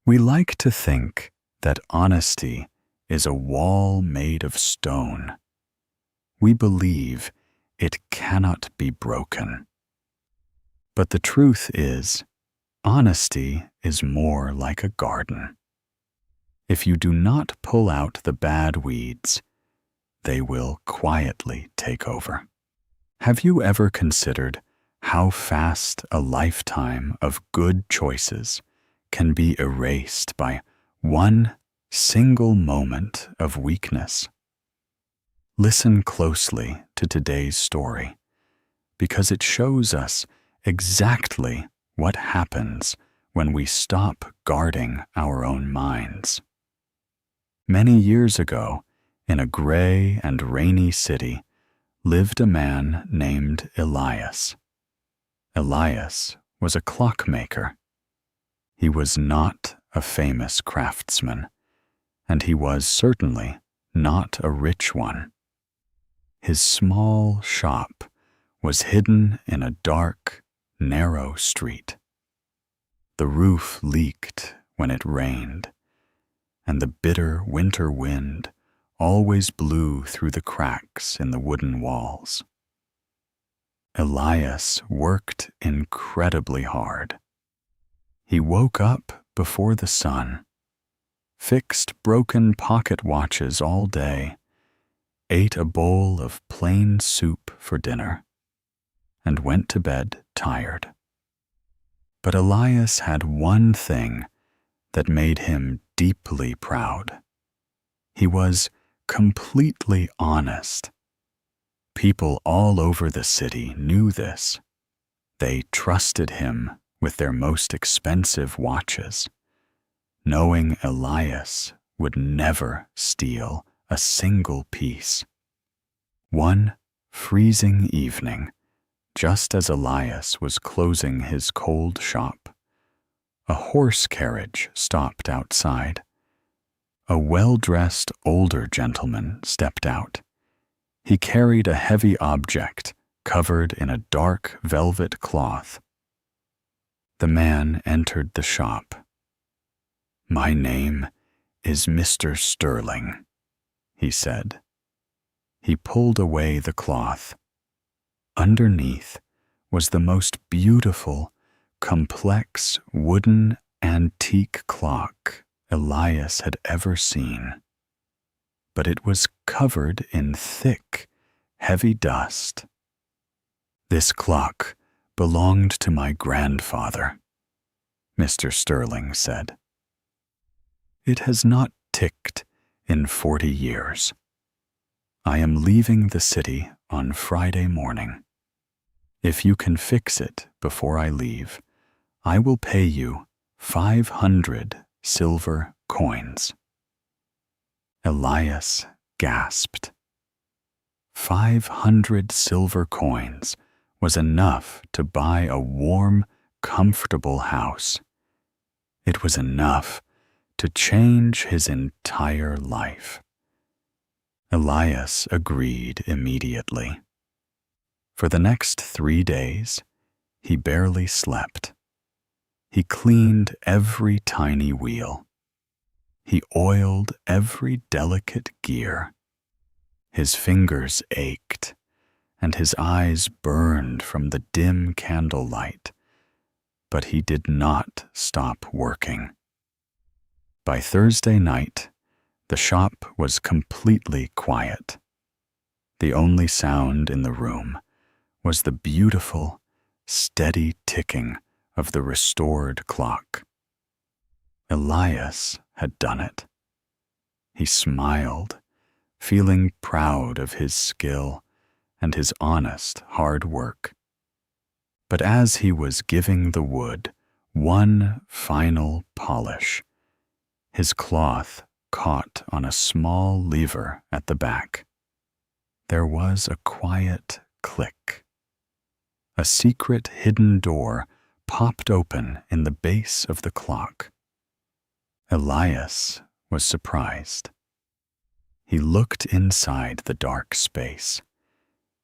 We like to think that honesty is a wall made of stone. We believe it cannot be broken. But the truth is, honesty is more like a garden. If you do not pull out the bad weeds, they will quietly take over. Have you ever considered how fast a lifetime of good choices can be erased by one single moment of weakness? Listen closely to today's story, because it shows us exactly what happens when we stop guarding our own minds. Many years ago, in a gray and rainy city, lived a man named Elias. Elias was a clockmaker. He was not a famous craftsman, and he was certainly not a rich one. His small shop was hidden in a dark, narrow street. The roof leaked when it rained, and the bitter winter wind always blew through the cracks in the wooden walls. Elias worked incredibly hard. He woke up before the sun, fixed broken pocket watches all day, ate a bowl of plain soup for dinner, and went to bed tired. But Elias had one thing that made him deeply proud. He was completely honest. People all over the city knew this. They trusted him with their most expensive watches, knowing Elias would never steal a single piece. One freezing evening, just as Elias was closing his cold shop, a horse carriage stopped outside. A well-dressed older gentleman stepped out. He carried a heavy object covered in a dark velvet cloth. The man entered the shop. "My name is Mr. Sterling," he said. He pulled away the cloth. Underneath was the most beautiful, complex wooden antique clock Elias had ever seen. But it was covered in thick, heavy dust. "This clock belonged to my grandfather," Mr. Sterling said. "It has not ticked in 40 years. I am leaving the city on Friday morning. If you can fix it before I leave, I will pay you 500 silver coins." Elias gasped. 500 silver coins was enough to buy a warm, comfortable house. It was enough to change his entire life. Elias agreed immediately. For the next 3 days, he barely slept. He cleaned every tiny wheel. He oiled every delicate gear. His fingers ached, and his eyes burned from the dim candlelight, but he did not stop working. By Thursday night, the shop was completely quiet. The only sound in the room was the beautiful, steady ticking of the restored clock. Elias had done it. He smiled, feeling proud of his skill and his honest hard work. But as he was giving the wood one final polish, his cloth caught on a small lever at the back. There was a quiet click. A secret hidden door popped open in the base of the clock. Elias was surprised. He looked inside the dark space.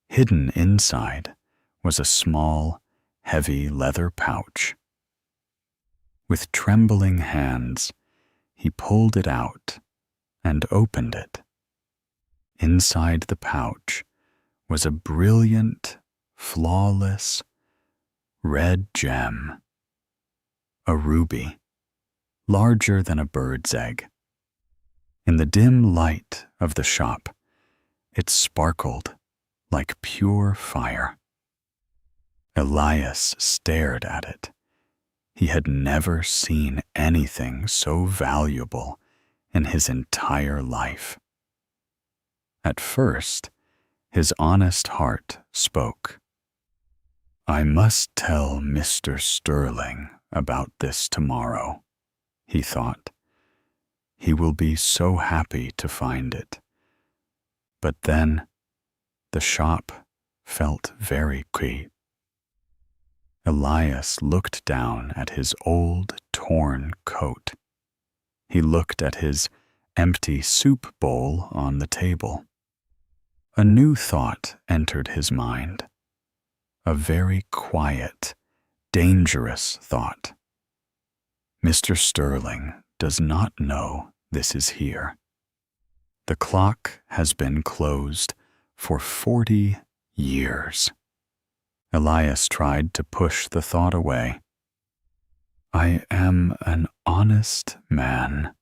Hidden inside was a small, heavy leather pouch. With trembling hands, he pulled it out and opened it. Inside the pouch was a brilliant, flawless, red gem, a ruby, larger than a bird's egg. In the dim light of the shop, it sparkled like pure fire. Elias stared at it. He had never seen anything so valuable in his entire life. At first, his honest heart spoke. "I must tell Mr. Sterling about this tomorrow," he thought. "He will be so happy to find it." But then, the shop felt very quiet. Elias looked down at his old, torn coat. He looked at his empty soup bowl on the table. A new thought entered his mind. A very quiet, dangerous thought. Mr. Sterling does not know this is here. The clock has been closed for 40 years. Elias tried to push the thought away. "I am an honest man,"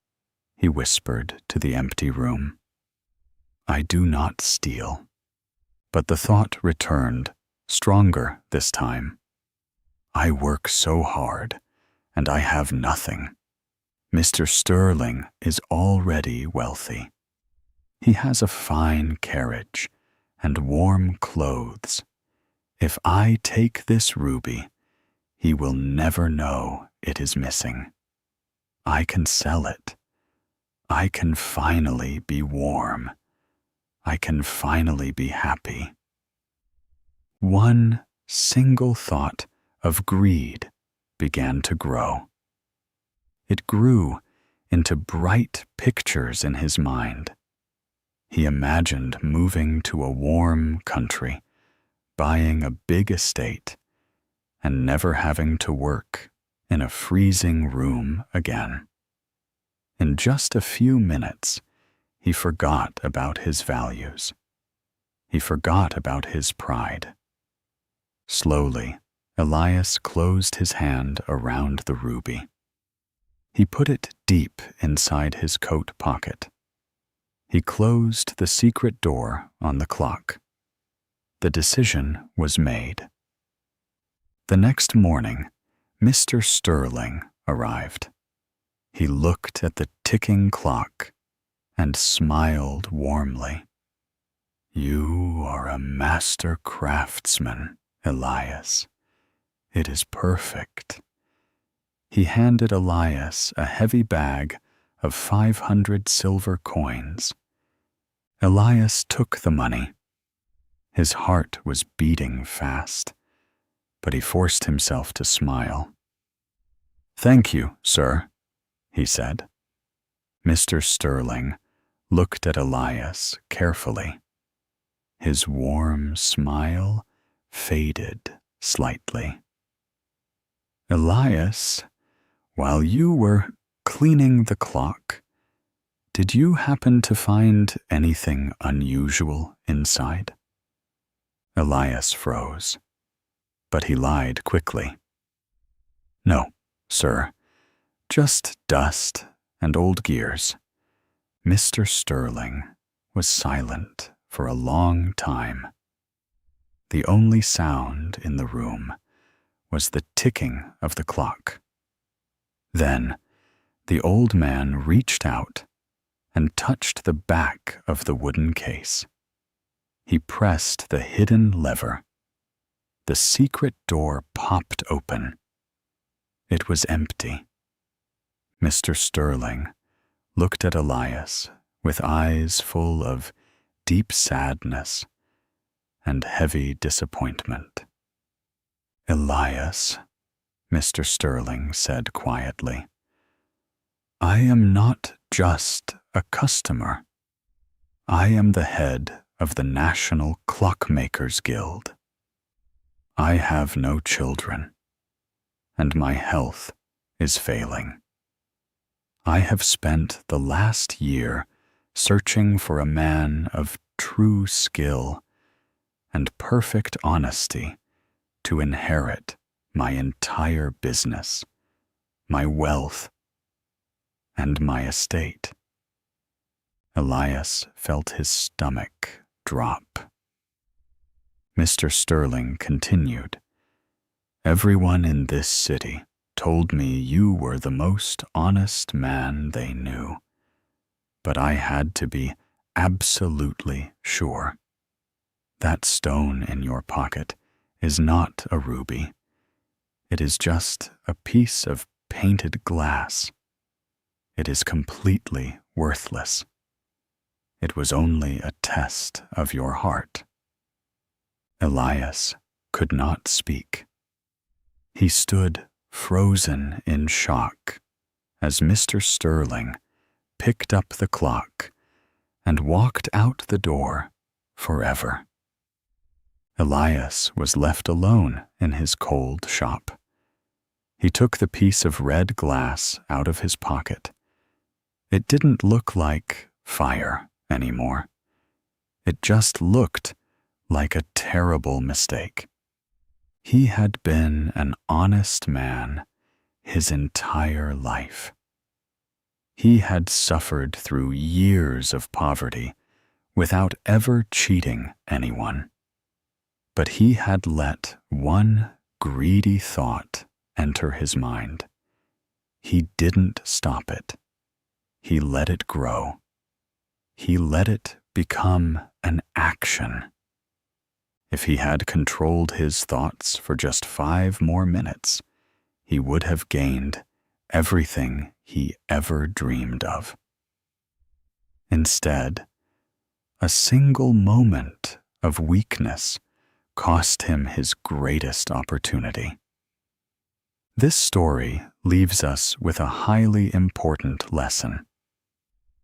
he whispered to the empty room. "I do not steal." But the thought returned, stronger this time. "I work so hard, and I have nothing. Mr. Sterling is already wealthy. He has a fine carriage and warm clothes. If I take this ruby, he will never know it is missing. I can sell it. I can finally be warm. I can finally be happy." One single thought of greed began to grow. It grew into bright pictures in his mind. He imagined moving to a warm country, buying a big estate, and never having to work in a freezing room again. In just a few minutes, he forgot about his values. He forgot about his pride. Slowly, Elias closed his hand around the ruby. He put it deep inside his coat pocket. He closed the secret door on the clock. The decision was made. The next morning, Mr. Sterling arrived. He looked at the ticking clock and smiled warmly. "You are a master craftsman, Elias. It is perfect." He handed Elias a heavy bag of 500 silver coins. Elias took the money. His heart was beating fast, but he forced himself to smile. "Thank you, sir," he said. Mr. Sterling looked at Elias carefully. His warm smile faded slightly. "Elias, while you were cleaning the clock, did you happen to find anything unusual inside?" Elias froze, but he lied quickly. "No, sir, just dust and old gears." Mr. Sterling was silent for a long time. The only sound in the room was the ticking of the clock. Then the old man reached out and touched the back of the wooden case. He pressed the hidden lever. The secret door popped open. It was empty. Mr. Sterling looked at Elias with eyes full of deep sadness and heavy disappointment. "Elias," Mr. Sterling said quietly, "I am not just a customer. I am the head of the National Clockmakers Guild. I have no children, and my health is failing. I have spent the last year searching for a man of true skill and perfect honesty to inherit my entire business, my wealth, and my estate. Elias felt his stomach drop. Mr. Sterling continued, "Everyone in this city told me you were the most honest man they knew, but I had to be absolutely sure. That stone in your pocket is not a ruby. It is just a piece of painted glass. It is completely worthless. It was only a test of your heart." Elias could not speak. He stood frozen in shock as Mr. Sterling picked up the clock and walked out the door forever. Elias was left alone in his cold shop. He took the piece of red glass out of his pocket. It didn't look like fire anymore. It just looked like a terrible mistake. He had been an honest man his entire life. He had suffered through years of poverty without ever cheating anyone. But he had let one greedy thought enter his mind. He didn't stop it. He let it grow. He let it become an action. If he had controlled his thoughts for just 5 more minutes, he would have gained everything he ever dreamed of. Instead, a single moment of weakness cost him his greatest opportunity. This story leaves us with a highly important lesson.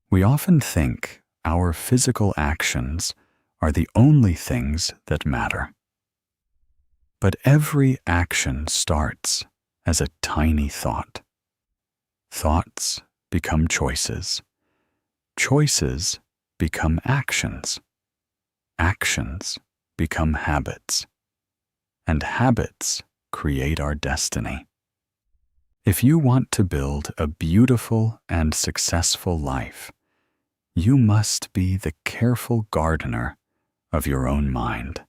We often think our physical actions are the only things that matter. But every action starts as a tiny thought. Thoughts become choices. Choices become actions. Actions become habits. And habits create our destiny. If you want to build a beautiful and successful life, you must be the careful gardener of your own mind.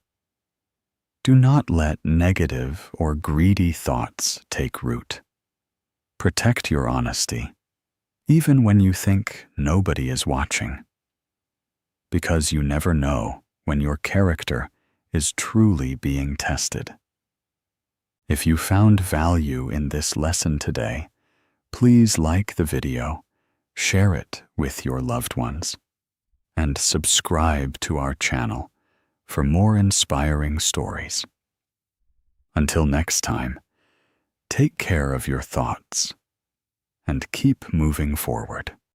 Do not let negative or greedy thoughts take root. Protect your honesty, even when you think nobody is watching, because you never know when your character is truly being tested. If you found value in this lesson today, please like the video, share it with your loved ones, and subscribe to our channel for more inspiring stories. Until next time, take care of your thoughts and keep moving forward.